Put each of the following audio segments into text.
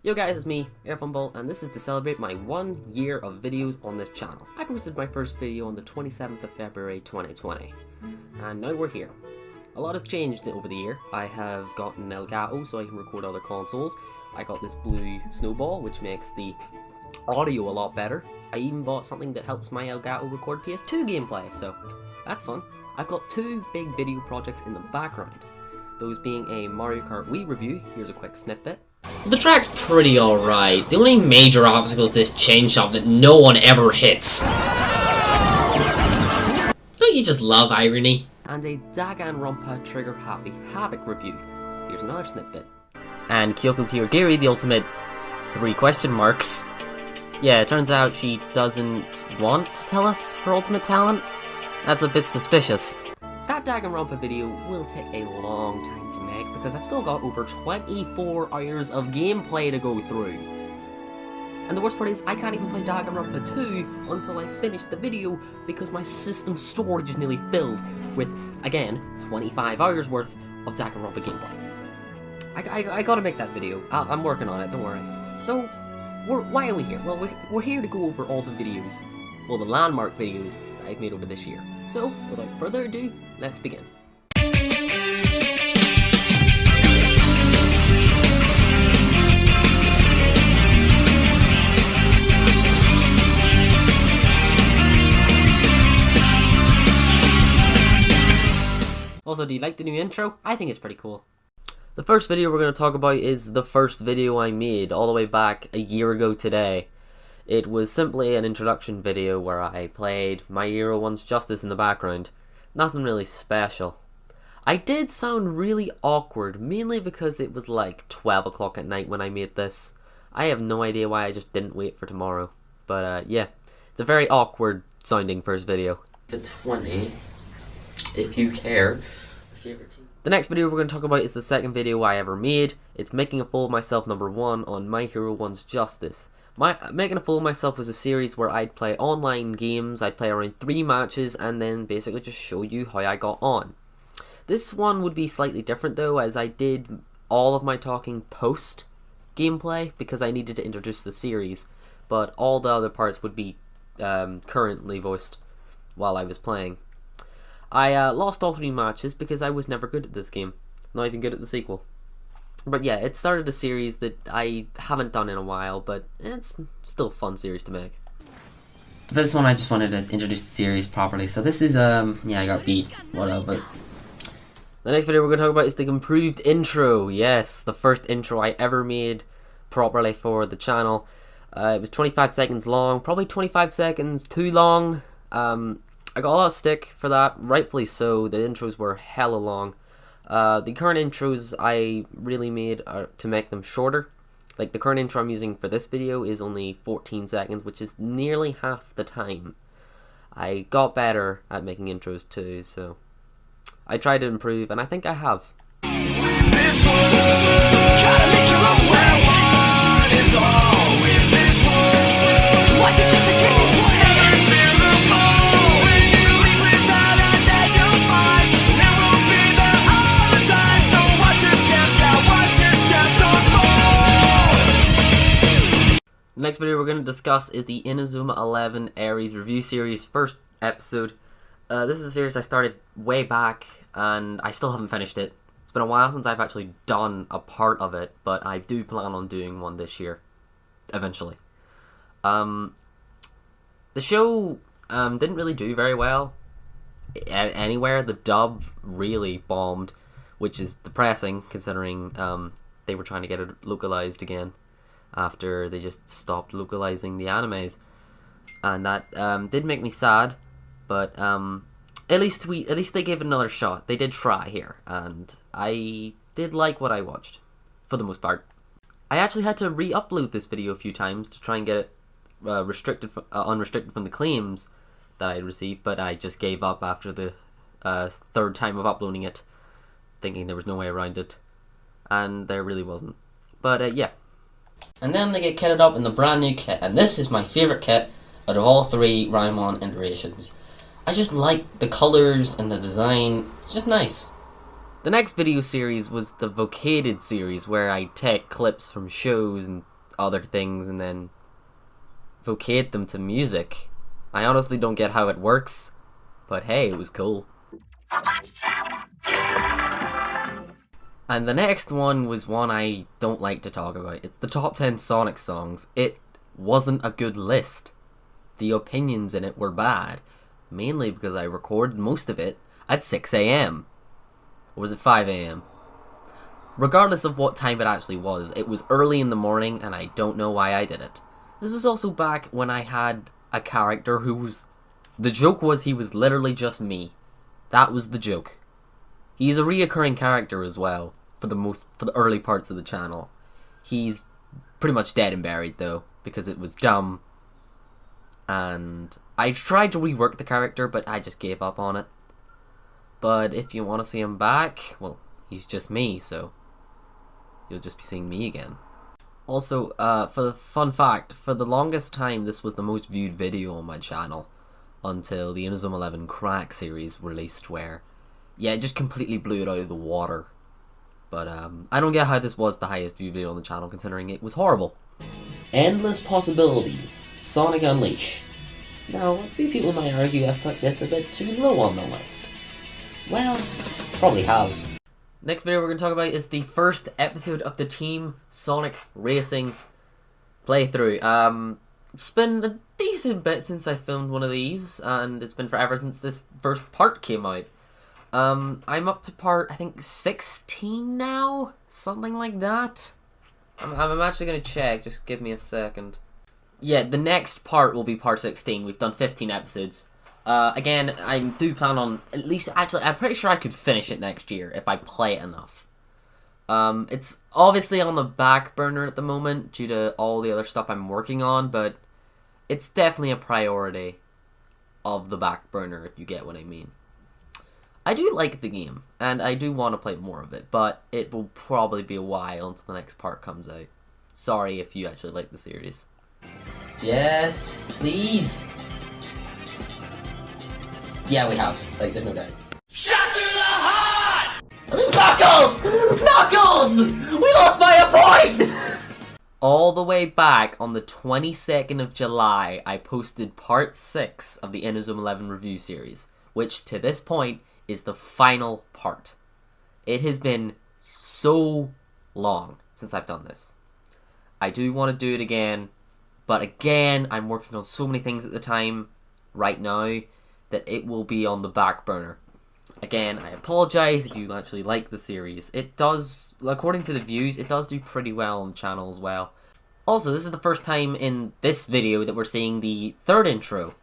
Yo guys, it's me, Airfunball, and this is to celebrate my 1 year of videos on this channel. I posted my first video on the 27th of February 2020, and now we're here. A lot has changed over the year. I have gotten Elgato so I can record other consoles. I got this blue snowball which makes the audio a lot better. I even bought something that helps my Elgato record PS2 gameplay, so that's fun. I've got 2 big video projects in the background, those being a Mario Kart Wii review. Here's a quick snippet. The track's pretty alright. The only major obstacle is this chain shot that no one ever hits. Don't you just love irony? And a Danganronpa Trigger Happy Havoc review. Here's another snippet. And Kyoko Kirigiri, the ultimate 3 question marks. Yeah, it turns out she doesn't want to tell us her ultimate talent. That's a bit suspicious. That Danganronpa video will take a long time to make because I've still got over 24 hours of gameplay to go through. And the worst part is I can't even play Danganronpa 2 until I finish the video because my system storage is nearly filled with, again, 25 hours worth of Danganronpa gameplay. I gotta make that video. I'm working on it, don't worry. So, why are we here? Well, we're here to go over all the videos, all the landmark videos that I've made over this year. So, without further ado, let's begin. Also, do you like the new intro? I think it's pretty cool. The first video we're going to talk about is the first video I made all the way back a year ago today. It was simply an introduction video where I played My Hero Wants Justice in the background. Nothing really special. I did sound really awkward, mainly because it was like 12 o'clock at night when I made this. I have no idea why I just didn't wait for tomorrow. But yeah, it's a very awkward sounding first video. The 20, if you care. The next video we're going to talk about is the second video I ever made. It's Making a Fool of Myself #1 on My Hero Wants Justice. Making a Fool of Myself was a series where I'd play online games, I'd play around 3 matches, and then basically just show you how I got on. This one would be slightly different though, as I did all of my talking post gameplay because I needed to introduce the series, but all the other parts would be currently voiced while I was playing. I lost all 3 matches because I was never good at this game, not even good at the sequel. But yeah, it started a series that I haven't done in a while, but it's still a fun series to make. For this one, I just wanted to introduce the series properly. So this is, yeah, I got beat. Whatever. The next video we're going to talk about is the improved intro. Yes, the first intro I ever made properly for the channel. It was 25 seconds long, probably 25 seconds too long. I got a lot of stick for that, rightfully so. The intros were hella long. The current intros I really made to make them shorter. Like the current intro I'm using for this video is only 14 seconds, which is nearly half the time. I got better at making intros too, so I tried to improve, and I think I have. The next video we're going to discuss is the Inazuma 11 Aries review series first episode. This is a series I started way back and I still haven't finished it. It's been a while since I've actually done a part of it, but I do plan on doing one this year, eventually. The show didn't really do very well anywhere. The dub really bombed, which is depressing considering they were trying to get it localized again after they just stopped localizing the animes, and that did make me sad, but at least they gave it another shot. They did try here, and I did like what I watched, for the most part. I actually had to re-upload this video a few times to try and get it unrestricted from the claims that I received, but I just gave up after the 3rd time of uploading it, thinking there was no way around it, and there really wasn't. But yeah. And then they get kitted up in the brand new kit, and this is my favourite kit out of all 3 Raimon iterations. I just like the colours and the design, it's just nice. The next video series was the Vocated series, where I take clips from shows and other things and then vocate them to music. I honestly don't get how it works, but hey, it was cool. And the next one was one I don't like to talk about. It's the top 10 Sonic songs. It wasn't a good list. The opinions in it were bad, mainly because I recorded most of it at 6 a.m. Or was it 5 a.m.? Regardless of what time it actually was, it was early in the morning and I don't know why I did it. This was also back when I had a character who was... The joke was he was literally just me. That was the joke. He's a reoccurring character as well, for the early parts of the channel. He's pretty much dead and buried though, because it was dumb. And I tried to rework the character, but I just gave up on it. But if you want to see him back, well, he's just me, so you'll just be seeing me again. Also, for the fun fact, for the longest time this was the most viewed video on my channel, until the Inazuma 11 Crack series released, where, yeah, it just completely blew it out of the water. But I don't get how this was the highest viewed video on the channel, considering it was horrible. Endless possibilities. Sonic Unleash. Now, a few people might argue I've put this a bit too low on the list. Well, probably have. Next video we're going to talk about is the first episode of the Team Sonic Racing playthrough. It's been a decent bit since I filmed one of these, and it's been forever since this first part came out. I'm up to part, I think, 16 now? Something like that? I'm actually going to check, just give me a second. Yeah, the next part will be part 16. We've done 15 episodes. Again, I do plan on at least... Actually, I'm pretty sure I could finish it next year if I play it enough. It's obviously on the back burner at the moment due to all the other stuff I'm working on, but it's definitely a priority of the back burner, if you get what I mean. I do like the game, and I do want to play more of it, but it will probably be a while until the next part comes out. Sorry if you actually like the series. Yes, please. Yeah, we have. Like, there's no doubt. Shot to the heart! Knuckles! Knuckles! We lost by a point! All the way back on the 22nd of July, I posted part 6 of the Inazuma 11 review series, which to this point is the final part. It has been so long since I've done this. I do want to do it again, but again, I'm working on so many things at the time, right now, that it will be on the back burner. Again, I apologize if you actually like the series. It does, according to the views, it does do pretty well on the channel as well. Also, this is the first time in this video that we're seeing the third intro,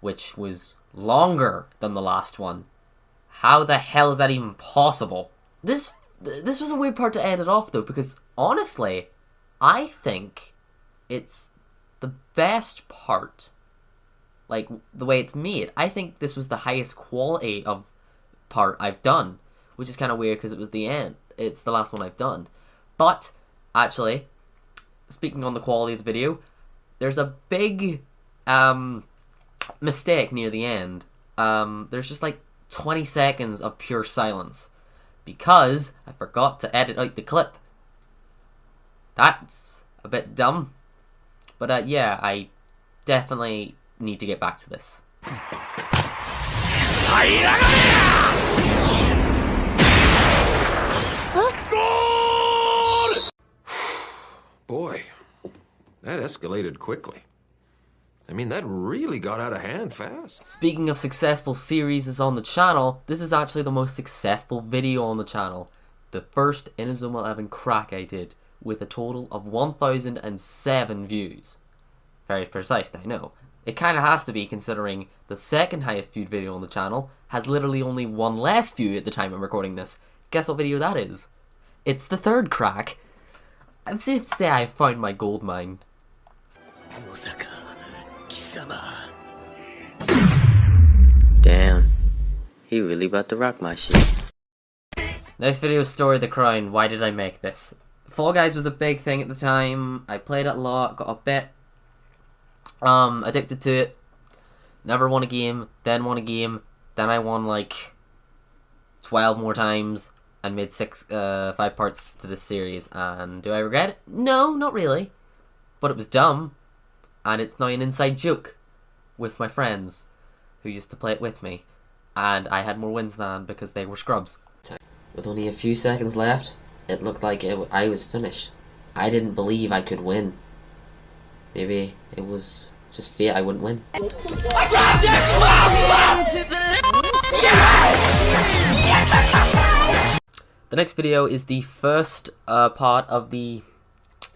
which was longer than the last one. How the hell is that even possible? This was a weird part to edit off though, because honestly, I think it's the best part. Like, the way it's made. I think this was the highest quality of part I've done, which is kind of weird because it was the end. It's the last one I've done. But, actually, speaking on the quality of the video, there's a big mistake near the end. There's just like 20 seconds of pure silence because I forgot to edit out the clip. That's a bit dumb. But yeah, I definitely need to get back to this. Boy, that escalated quickly. I mean, that really got out of hand fast. Speaking of successful series on the channel, this is actually the most successful video on the channel. The first Inazuma 11 crack I did, with a total of 1,007 views. Very precise, I know. It kind of has to be, considering the second highest viewed video on the channel has literally only one less view at the time I'm recording this. Guess what video that is? It's the third crack. I'm safe to say I found my gold mine. Damn. He really about to rock my shit. Next video is Story of the Crown. Why did I make this? Fall Guys was a big thing at the time. I played it a lot, got a bit addicted to it. Never won a game, then won a game, then I won like 12 more times and made 5 parts to this series. And do I regret it? No, not really. but it was dumb, and it's now an inside joke with my friends who used to play it with me, and I had more wins than because they were scrubs. With only a few seconds left, it looked like I was finished. I didn't believe I could win. Maybe it was just fate I wouldn't win. The next video is the first part of the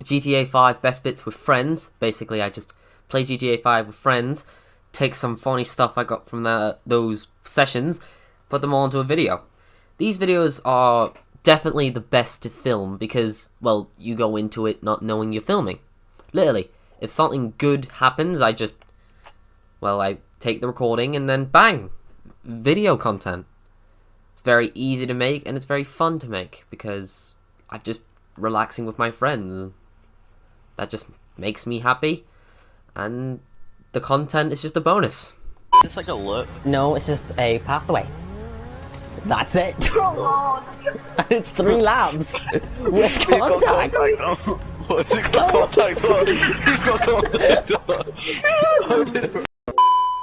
GTA 5 best bits with friends. Basically, I just play GTA 5 with friends, take some funny stuff I got from those sessions, put them all into a video. These videos are definitely the best to film because, well, you go into it not knowing you're filming. Literally, if something good happens, I take the recording and then bang, video content. It's very easy to make and it's very fun to make because I'm just relaxing with my friends. That just makes me happy, and the content is just a bonus. Is this like a loop? No, it's just a pathway. That's it. It's 3 laps with contact. What's it got contact?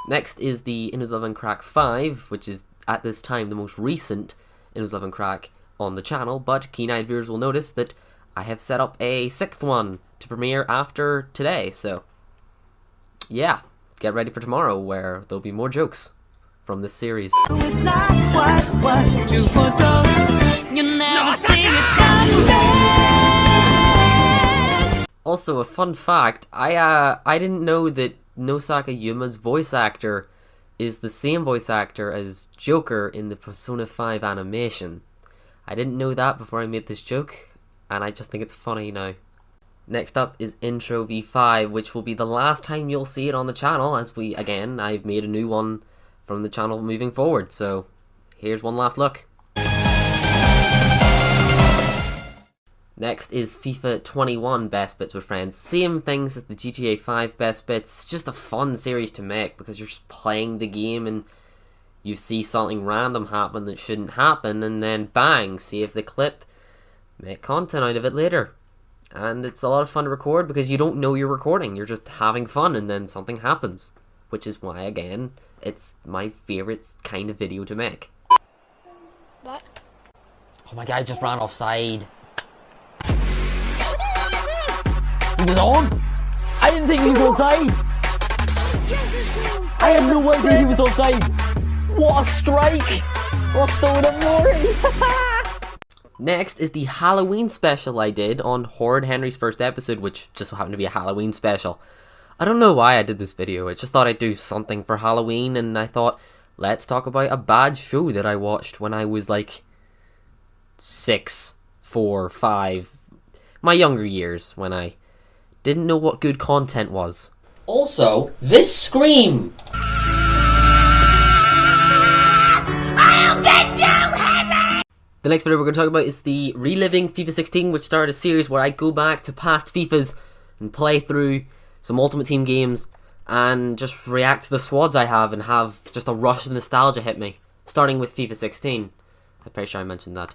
Next is the Inners Love and Crack 5, which is at this time the most recent Inners Love and Crack on the channel, but keen-eyed viewers will notice that I have set up a 6th one to premiere after today, so yeah, get ready for tomorrow where there'll be more jokes from this series. Also, a fun fact, I didn't know that Nosaka Yuma's voice actor is the same voice actor as Joker in the Persona 5 animation. I didn't know that before I made this joke, and I just think it's funny now. Next up is Intro V5, which will be the last time you'll see it on the channel, as I've made a new one from the channel moving forward, so here's one last look. Next is FIFA 21 Best Bits with Friends. Same things as the GTA 5 Best Bits, just a fun series to make because you're just playing the game and you see something random happen that shouldn't happen, and then bang, save the clip, make content out of it later. And it's a lot of fun to record because you don't know you're recording, you're just having fun and then something happens. Which is why, again, it's my favourite kind of video to make. What? Oh my god, I just ran offside. He was on! I didn't think he was offside! I had no idea he was offside! What a strike! What's the glory? Next is the Halloween special I did on Horrid Henry's first episode, which just happened to be a Halloween special. I don't know why I did this video, I just thought I'd do something for Halloween, and I thought, let's talk about a bad show that I watched when I was like 6, 4, 5, my younger years, when I didn't know what good content was. Also, this scream! The next video we're going to talk about is the Reliving FIFA 16, which started a series where I go back to past FIFAs and play through some Ultimate Team games and just react to the squads I have and have just a rush of nostalgia hit me, starting with FIFA 16. I'm pretty sure I mentioned that.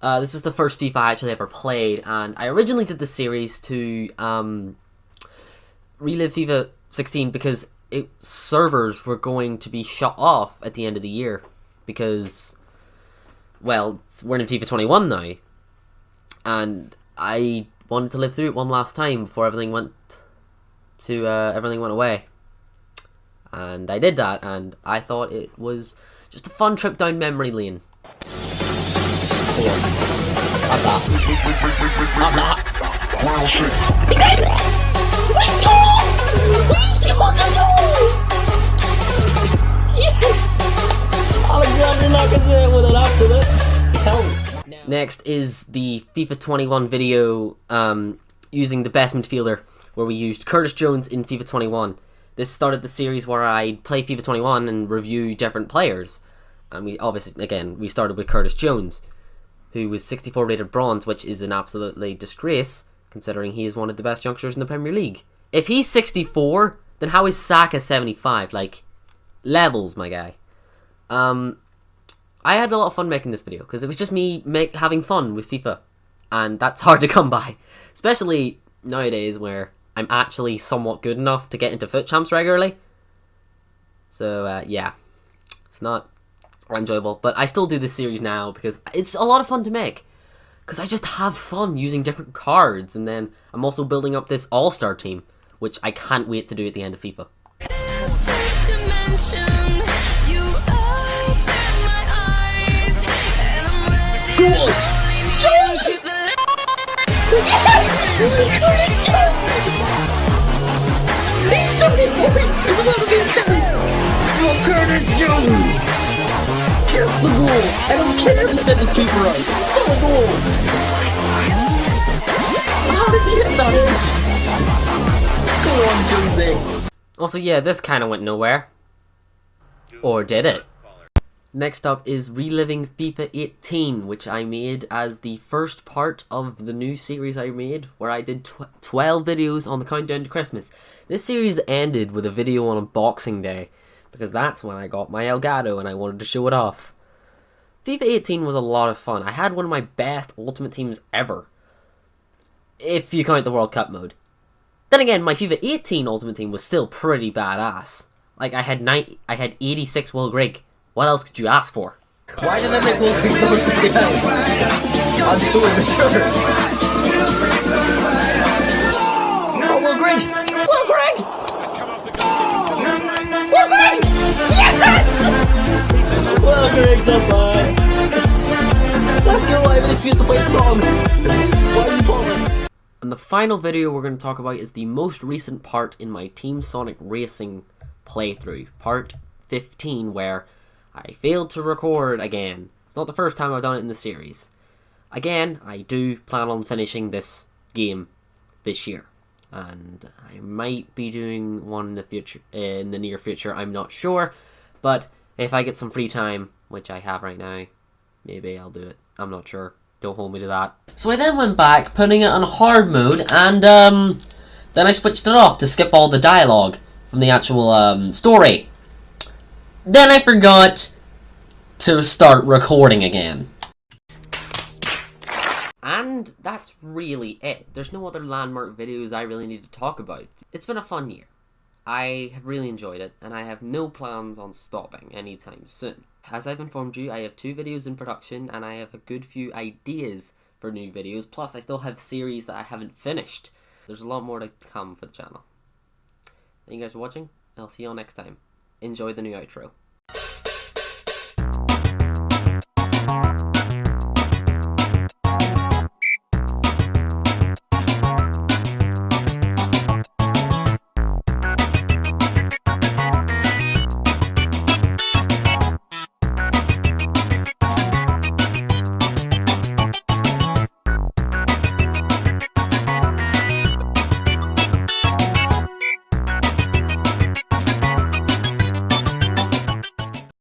This was the first FIFA I actually ever played, and I originally did this series to relive FIFA 16 because servers were going to be shut off at the end of the year because, well, we're in FIFA 21 now, and I wanted to live through it one last time before everything went away, and I did that, and I thought it was just a fun trip down memory lane. Next is the FIFA 21 video using the best midfielder, where we used Curtis Jones in FIFA 21. This started the series where I'd play FIFA 21 and review different players. And we obviously, again, we started with Curtis Jones, who was 64 rated bronze, which is an absolutely disgrace, considering he is one of the best youngsters in the Premier League. If he's 64, then how is Saka 75? Like, levels, my guy. I had a lot of fun making this video, because it was just me having fun with FIFA. And that's hard to come by. Especially nowadays where I'm actually somewhat good enough to get into foot champs regularly. So, yeah. It's not enjoyable. But I still do this series now because it's a lot of fun to make. Because I just have fun using different cards. And then I'm also building up this all-star team, which I can't wait to do at the end of FIFA. Go on! Jones! Yes! Curtis Jones! He's done it, boys! It was all against him! Oh, Curtis Jones! Gets the goal! I don't care if he sent his keeper out! It's still a goal! How did he hit that in? Go on, Jonesy! Also, yeah, this kind of went nowhere. Or did it? Next up is Reliving FIFA 18, which I made as the first part of the new series I made, where I did 12 videos on the countdown to Christmas. This series ended with a video on Boxing Day, because that's when I got my Elgato and I wanted to show it off. FIFA 18 was a lot of fun. I had one of my best Ultimate Teams ever, if you count the World Cup mode. Then again, my FIFA 18 Ultimate Team was still pretty badass. Like, I had 86 Will Grigg. What else could you ask for? Why did I make Will Griggs number 69? I'm so immature. Oh, Will Grigg! Will Grigg! Will Grigg! Yes! Will Grigg's up by. Let's go, I have an excuse to play the song. Why are you calling? And the final video we're going to talk about is the most recent part in my Team Sonic Racing playthrough. Part 15, where I failed to record again. It's not the first time I've done it in the series. Again, I do plan on finishing this game this year. And I might be doing one in the future, in the near future, I'm not sure. But if I get some free time, which I have right now, maybe I'll do it. I'm not sure. Don't hold me to that. So I then went back, putting it on hard mode, and then I switched it off to skip all the dialogue from the actual story. Then I forgot to start recording again. And that's really it. There's no other landmark videos I really need to talk about. It's been a fun year. I have really enjoyed it, and I have no plans on stopping anytime soon. As I've informed you, I have 2 videos in production, and I have a good few ideas for new videos, plus I still have series that I haven't finished. There's a lot more to come for the channel. Thank you guys for watching, and I'll see you all next time. Enjoy the new outro.